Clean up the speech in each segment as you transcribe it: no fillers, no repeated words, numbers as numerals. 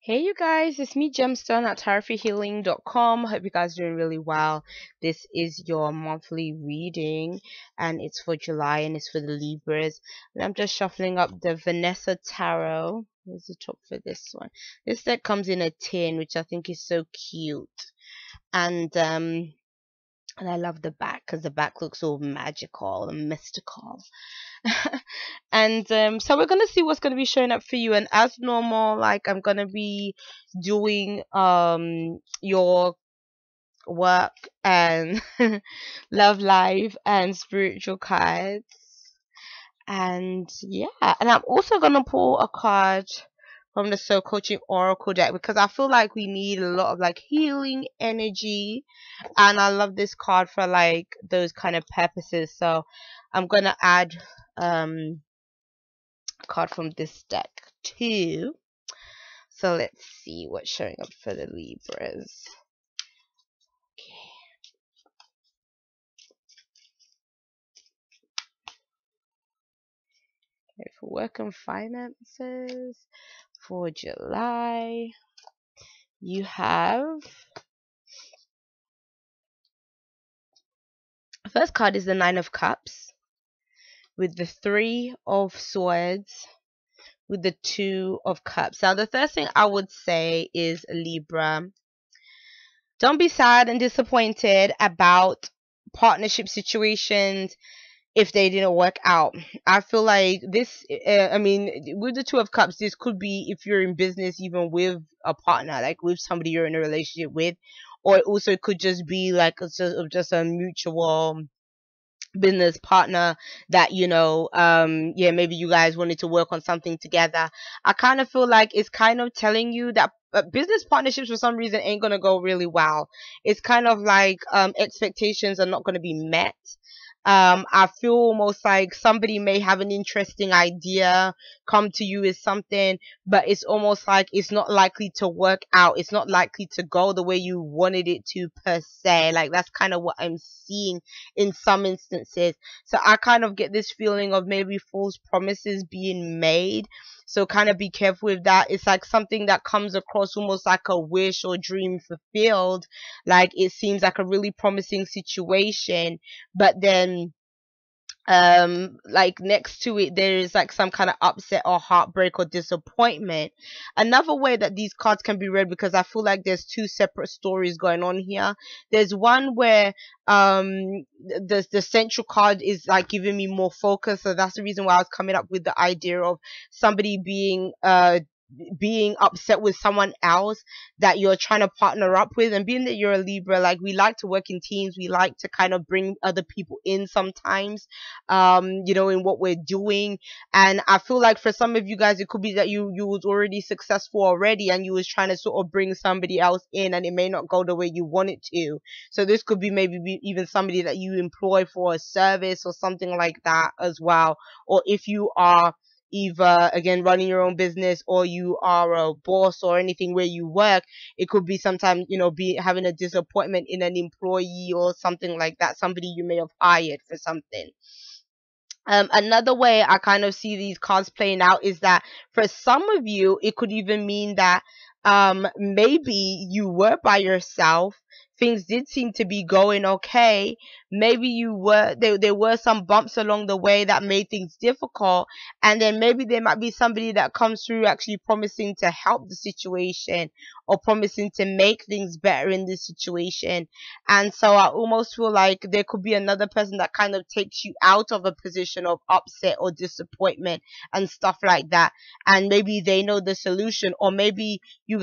Hey you guys, it's me Gemstone at tarothealing.com. Hope you guys are doing really well. This is your monthly reading and it's for July and it's for the Libras. And I'm just shuffling up the Vanessa Tarot. Here's the top for this one. This deck comes in a tin, which I think is so cute. And I love the back because the back looks all magical and mystical. And so we're gonna see what's gonna be showing up for you, and as normal, like, I'm gonna be doing your work and love life and spiritual cards. And yeah, and I'm also gonna pull a card from the Soul Coaching Oracle deck because I feel like we need a lot of like healing energy, and I love this card for like those kind of purposes. So I'm gonna add card from this deck too. So let's see what's showing up for the Libras. Okay. Okay, for work and finances for July, you have first card is the Nine of Cups with the Three of Swords with the Two of Cups. Now the first thing I would say is, Libra, don't be sad and disappointed about partnership situations if they didn't work out. I feel like this, I mean, with the Two of Cups, this could be if you're in business, even with a partner, like with somebody you're in a relationship with, or it also could just be like just a mutual business partner that yeah, maybe you guys wanted to work on something together. I kind of feel like it's kind of telling you that business partnerships for some reason ain't gonna go really well. It's kind of like expectations are not going to be met. I feel almost like somebody may have an interesting idea, come to you with something, but it's almost like it's not likely to work out. It's not likely to go the way you wanted it to, per se. Like, that's kind of what I'm seeing in some instances. So I kind of get this feeling of maybe false promises being made. So kind of be careful with that. It's like something that comes across almost like a wish or dream fulfilled. Like, it seems like a really promising situation, but then like next to it there is like some kind of upset or heartbreak or disappointment. Another way that these cards can be read, because I feel like there's two separate stories going on here. There's one where the central card is like giving me more focus, so that's the reason why I was coming up with the idea of somebody being upset with someone else that you're trying to partner up with. And being that you're a Libra, like, we like to work in teams, we like to kind of bring other people in sometimes, in what we're doing. And I feel like for some of you guys, it could be that you was already successful already and you was trying to sort of bring somebody else in, and it may not go the way you want it to. So this could be maybe even somebody that you employ for a service or something like that as well. Or if you are either, again, running your own business, or you are a boss or anything where you work, it could be sometimes, be having a disappointment in an employee or something like that, somebody you may have hired for something. Another way I kind of see these cards playing out is that for some of you, it could even mean that maybe you were by yourself. Things did seem to be going okay. Maybe there were some bumps along the way that made things difficult, and then maybe there might be somebody that comes through actually promising to help the situation or promising to make things better in this situation. And so I almost feel like there could be another person that kind of takes you out of a position of upset or disappointment and stuff like that, and maybe they know the solution, or maybe you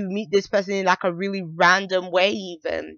meet this person in like a really random way even,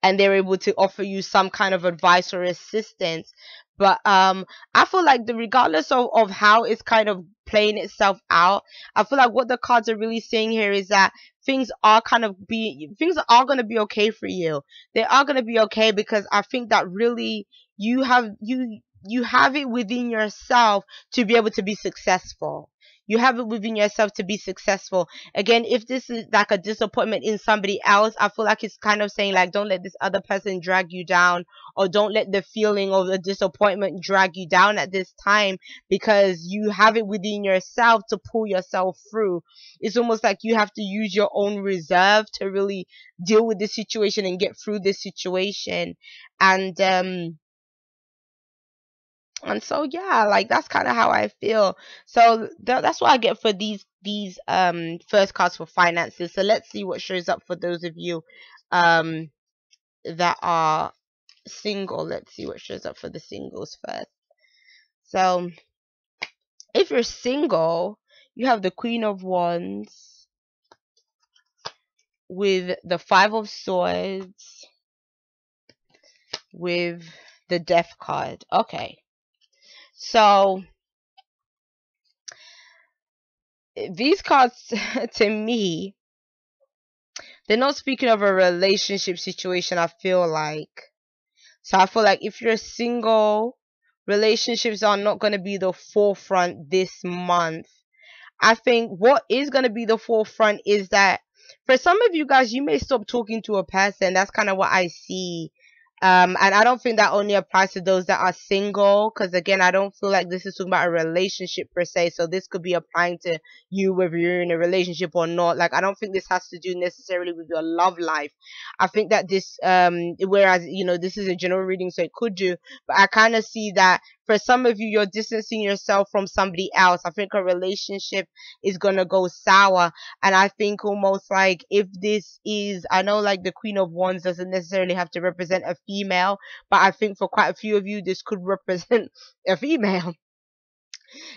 and they're able to offer you some kind of advice or assistance. But I feel like, regardless of how it's kind of playing itself out, I feel like what the cards are really saying here is that things are going to be okay for you. They are going to be okay, because I think that really you have it within yourself to be able to be successful. You have it within yourself to be successful. Again, if this is like a disappointment in somebody else, I feel like it's kind of saying like, don't let this other person drag you down, or don't let the feeling of the disappointment drag you down at this time, because you have it within yourself to pull yourself through. It's almost like you have to use your own reserve to really deal with the situation and get through this situation. And so yeah, like that's kind of how I feel. So that's what I get for these first cards for finances. So let's see what shows up for those of you um that are single. Let's see what shows up for the singles first. So if you're single, you have the Queen of Wands with the Five of Swords with the Death card. Okay. So these cards to me, they're not speaking of a relationship situation, I feel like. So I feel like if you're single, relationships are not going to be the forefront this month. I think what is going to be the forefront is that for some of you guys, you may stop talking to a person. That's kind of what I see. And I don't think that only applies to those that are single, because again, I don't feel like this is talking about a relationship per se. So this could be applying to you whether you're in a relationship or not. Like, I don't think this has to do necessarily with your love life. I think that this, whereas, this is a general reading, so it could do, but I kind of see that for some of you, you're distancing yourself from somebody else. I think a relationship is going to go sour. And I think almost like if this is, I know like the Queen of Wands doesn't necessarily have to represent a female, but I think for quite a few of you, this could represent a female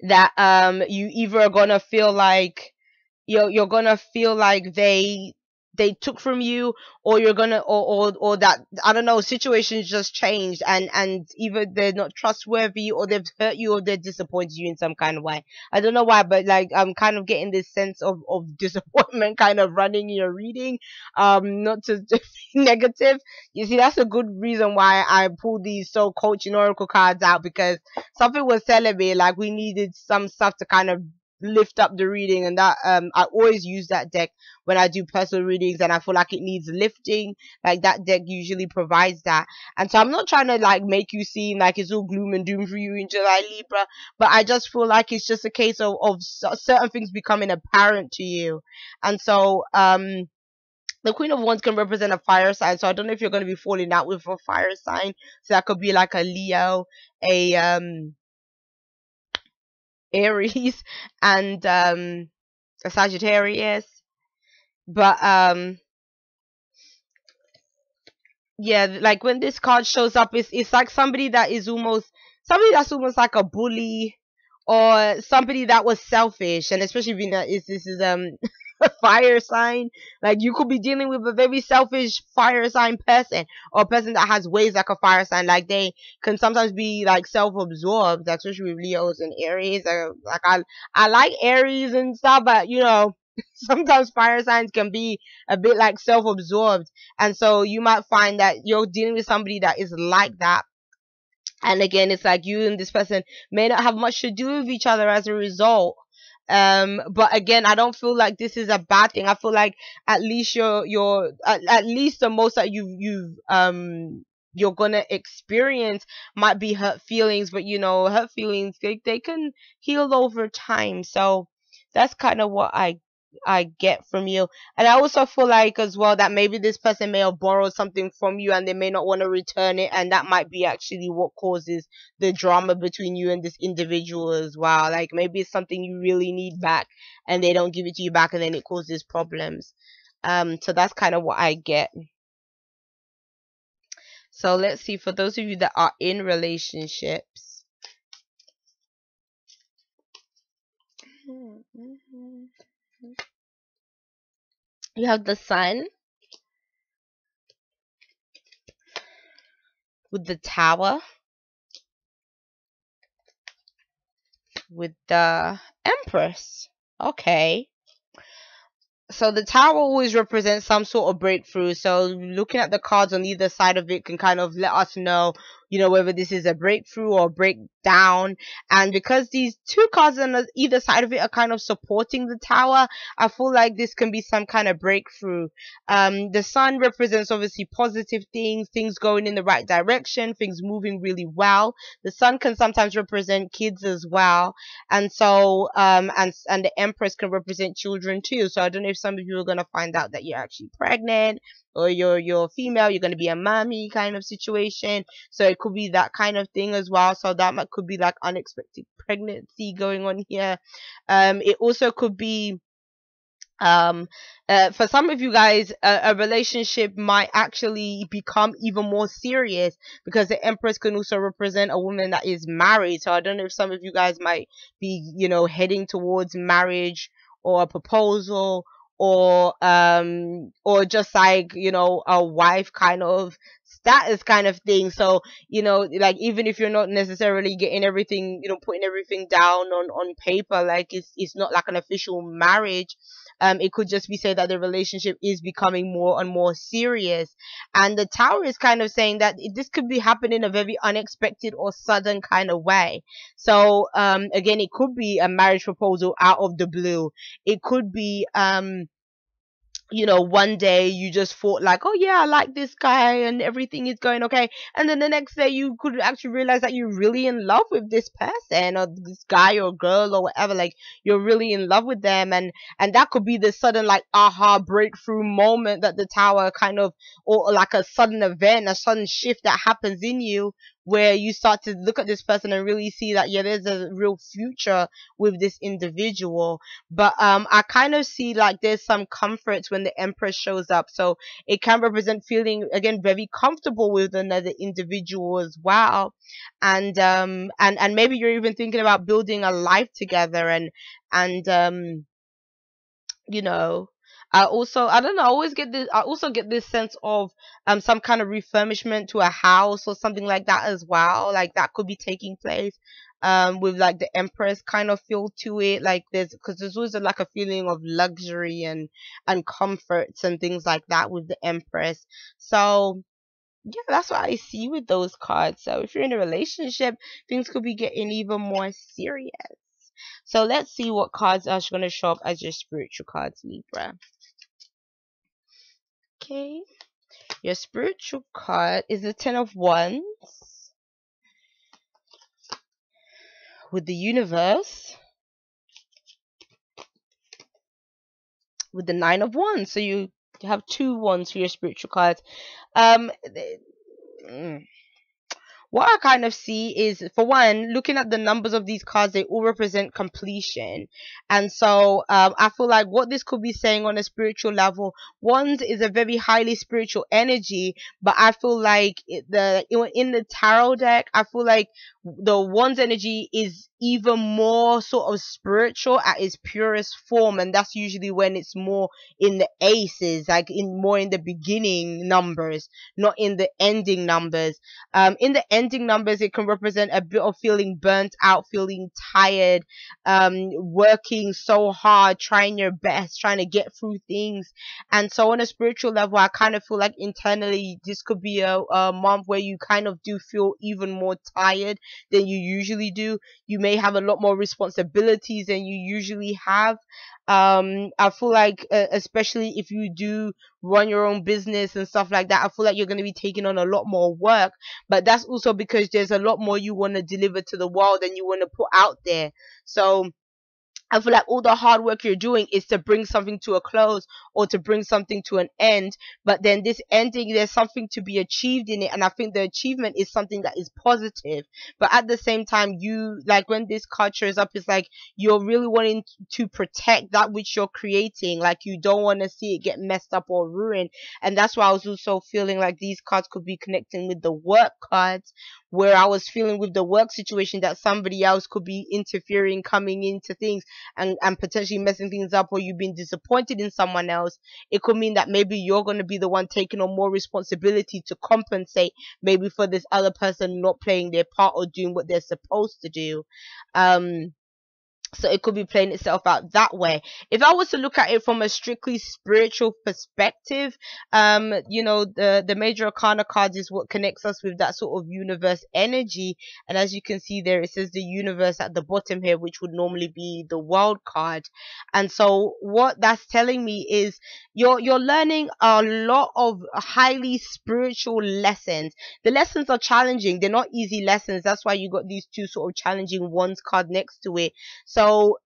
that you either are going to feel like you're gonna feel like they took from you, or you're gonna or that, I don't know, situations just changed, and either they're not trustworthy, or they've hurt you, or they're disappointed you in some kind of way. I don't know why, but like I'm kind of getting this sense of disappointment kind of running your reading. Not to be negative. You see, that's a good reason why I pulled these soul coaching oracle cards out, because something was telling me like we needed some stuff to kind of lift up the reading, and that I always use that deck when I do personal readings and I feel like it needs lifting. Like that deck usually provides that. And so I'm not trying to like make you seem like it's all gloom and doom for you in July, Libra, but I just feel like it's just a case of certain things becoming apparent to you. And so the Queen of Wands can represent a fire sign, so I don't know if you're going to be falling out with a fire sign. So that could be like a Leo, a Aries, and a Sagittarius. But yeah, like when this card shows up, it's like somebody that's almost like a bully, or somebody that was selfish. And especially being that this is a fire sign, like you could be dealing with a very selfish fire sign person, or a person that has ways like a fire sign. Like they can sometimes be like self-absorbed, especially with Leos and Aries. Like I like Aries and stuff, but sometimes fire signs can be a bit like self-absorbed. And so you might find that you're dealing with somebody that is like that. And again, it's like you and this person may not have much to do with each other as a result. But again, I don't feel like this is a bad thing. I feel like at least at least the most that you're gonna experience might be hurt feelings, but hurt feelings, they can heal over time. So that's kind of what I get from you. And I also feel like as well that maybe this person may have borrowed something from you and they may not want to return it, and that might be actually what causes the drama between you and this individual as well. Like maybe it's something you really need back and they don't give it to you back, and then it causes problems. So that's kind of what I get. So let's see, for those of you that are in relationships. You have the Sun with the Tower with the Empress. Okay. So the Tower always represents some sort of breakthrough. So looking at the cards on either side of it can kind of let us know, whether this is a breakthrough or breakdown. And because these two cards on either side of it are kind of supporting the Tower, I feel like this can be some kind of breakthrough. The Sun represents obviously positive things going in the right direction, things moving really well. The Sun can sometimes represent kids as well, and so and the Empress can represent children too. So I don't know if some of you are gonna find out that you're actually pregnant, or you're female, you're gonna be a mommy kind of situation. So it could be that kind of thing as well. So that could be like unexpected pregnancy going on here. It also could be um for some of you guys, a relationship might actually become even more serious, because the Empress can also represent a woman that is married. So I don't know if some of you guys might be, heading towards marriage, or a proposal, or just like, a wife kind of status kind of thing. So, like, even if you're not necessarily getting everything, putting everything down on paper, like it's not like an official marriage. It could just be said that the relationship is becoming more and more serious. And the Tower is kind of saying that this could be happening in a very unexpected or sudden kind of way. So, again, it could be a marriage proposal out of the blue. It could be, one day you just thought like, oh yeah, I like this guy and everything is going okay. And then the next day you could actually realize that you're really in love with this person, or this guy or girl or whatever. Like, you're really in love with them. And that could be the sudden like aha breakthrough moment that the Tower kind of, or like a sudden event, a sudden shift that happens in you, where you start to look at this person and really see that, yeah, there's a real future with this individual. But I kind of see like there's some comfort when the Empress shows up. So it can represent feeling, again, very comfortable with another individual as well. And maybe you're even thinking about building a life together. And you know I don't know, I also get this sense of some kind of refurbishment to a house or something like that as well. Like, that could be taking place with like the Empress kind of feel to it. Like, because there's always like a feeling of luxury and comforts and things like that with the Empress. So yeah, that's what I see with those cards. So if you're in a relationship, things could be getting even more serious. So let's see what cards are going to show up as your spiritual cards, Libra. Okay, your spiritual card is the Ten of Wands with the Universe, with the Nine of Wands. So you have two wands for your spiritual cards. Um, what I kind of see is, for one, looking at the numbers of these cards, they all represent completion. And so I feel like what this could be saying on a spiritual level, wands is a very highly spiritual energy, but I feel like in the tarot deck, I feel like the wands energy is even more sort of spiritual at its purest form, and that's usually when it's more in the aces, like more in the beginning numbers, not in the ending numbers. In the ending numbers, it can represent a bit of feeling burnt out, feeling tired, working so hard, trying your best, trying to get through things. And so on a spiritual level, I kind of feel like internally this could be a month where you kind of do feel even more tired than you usually do. You may have a lot more responsibilities than you usually have. I feel like, especially if you do run your own business and stuff like that, I feel like you're going to be taking on a lot more work. But that's also because there's a lot more you want to deliver to the world than you want to put out there. So I feel like all the hard work you're doing is to bring something to a close, or to bring something to an end. But then this ending, there's something to be achieved in it. And I think the achievement is something that is positive. But at the same time, you, like, when this card shows up, it's like you're really wanting to protect that which you're creating. Like, you don't want to see it get messed up or ruined. And that's why I was also feeling like these cards could be connecting with the work cards, where I was feeling with the work situation that somebody else could be interfering, coming into things, and potentially messing things up, or you've been disappointed in someone else. It could mean that maybe you're going to be the one taking on more responsibility to compensate maybe for this other person not playing their part or doing what they're supposed to do. So it could be playing itself out that way. If I was to look at it from a strictly spiritual perspective, the major arcana cards is what connects us with that sort of universe energy. And as you can see there, it says the universe at the bottom here, which would normally be the world card. And so what that's telling me is you're learning a lot of highly spiritual lessons. The lessons are challenging, they're not easy lessons. That's why you got these two sort of challenging ones card next to it. So,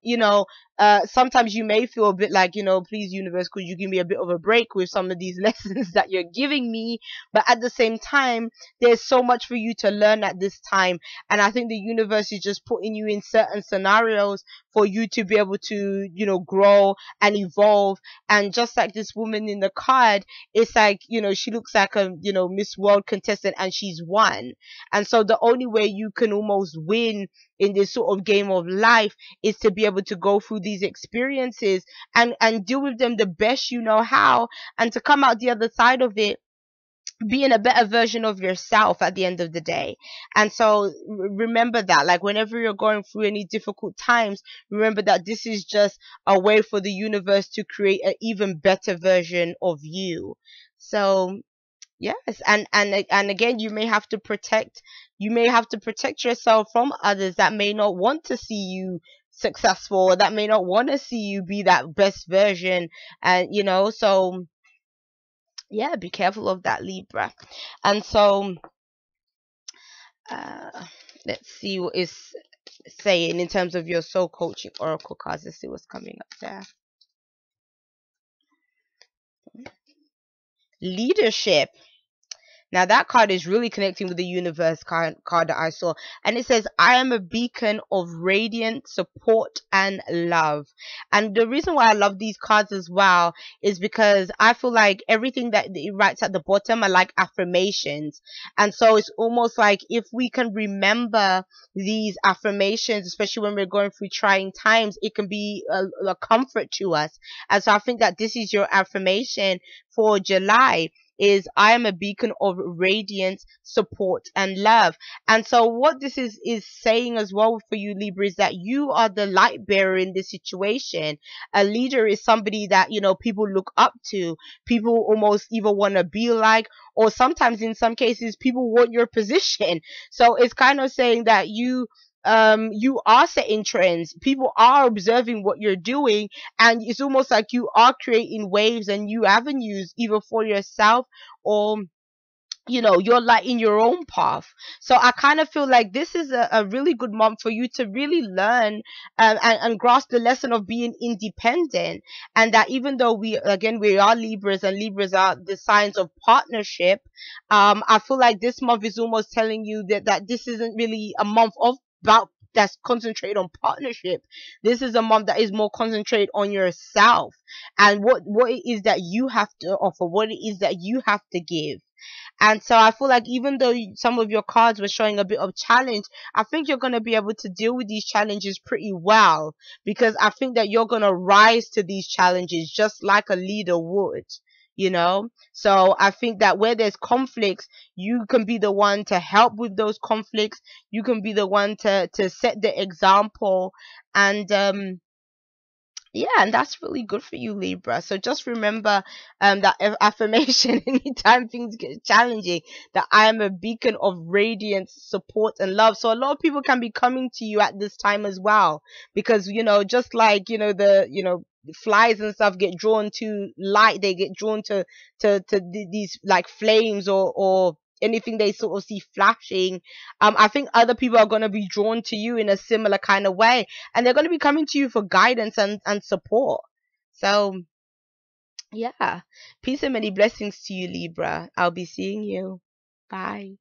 sometimes you may feel a bit like, please, universe, could you give me a bit of a break with some of these lessons that you're giving me? But at the same time, there's so much for you to learn at this time. And I think the universe is just putting you in certain scenarios for you to be able to, grow and evolve. And just like this woman in the card, it's like, she looks like a, Miss World contestant and she's won. And so the only way you can almost win in this sort of game of life is to be able to go through these experiences and deal with them the best you know how, and to come out the other side of it being a better version of yourself at the end of the day. And so remember that, like, whenever you're going through any difficult times, remember that this is just a way for the universe to create an even better version of you. So yes, and again, you may have to protect yourself from others that may not want to see you successful, or that may not want to see you be that best version. And so yeah, be careful of that, Libra. And so uh let's see what is saying in terms of your soul coaching oracle cards. Let's see what's coming up there. Leadership. Now that card is really connecting with the universe card that I saw. And it says, I am a beacon of radiant support and love. And the reason why I love these cards as well is because I feel like everything that it writes at the bottom are like affirmations. And so it's almost like if we can remember these affirmations, especially when we're going through trying times, it can be a comfort to us. And so I think that this is your affirmation for July, is I am a beacon of radiance, support, and love. And so what this is saying as well for you, Libra, is that you are the light bearer in this situation. A leader is somebody that, people look up to, people almost either want to be like, or sometimes in some cases people want your position. So it's kind of saying that you are setting trends, people are observing what you're doing, and it's almost like you are creating waves and new avenues either for yourself, or you're lighting your own path. So I kind of feel like this is a really good month for you to really learn and grasp the lesson of being independent. And that even though we are Libras, and Libras are the signs of partnership, I feel like this month is almost telling you that this isn't really a month of about that's concentrated on partnership. This is a month that is more concentrated on yourself and what it is that you have to offer, what it is that you have to give. And so I feel like even though some of your cards were showing a bit of challenge, I think you're going to be able to deal with these challenges pretty well, because I think that you're going to rise to these challenges just like a leader would. So I think that where there's conflicts, you can be the one to help with those conflicts. You can be the one to set the example. And yeah, and that's really good for you, Libra. So just remember that affirmation anytime things get challenging, that I am a beacon of radiance, support, and love. So a lot of people can be coming to you at this time as well, because just like the flies and stuff get drawn to light, they get drawn to these like flames, or anything they sort of see flashing. I think other people are going to be drawn to you in a similar kind of way, and they're going to be coming to you for guidance and support. So yeah, peace and many blessings to you, Libra. I'll be seeing you. Bye.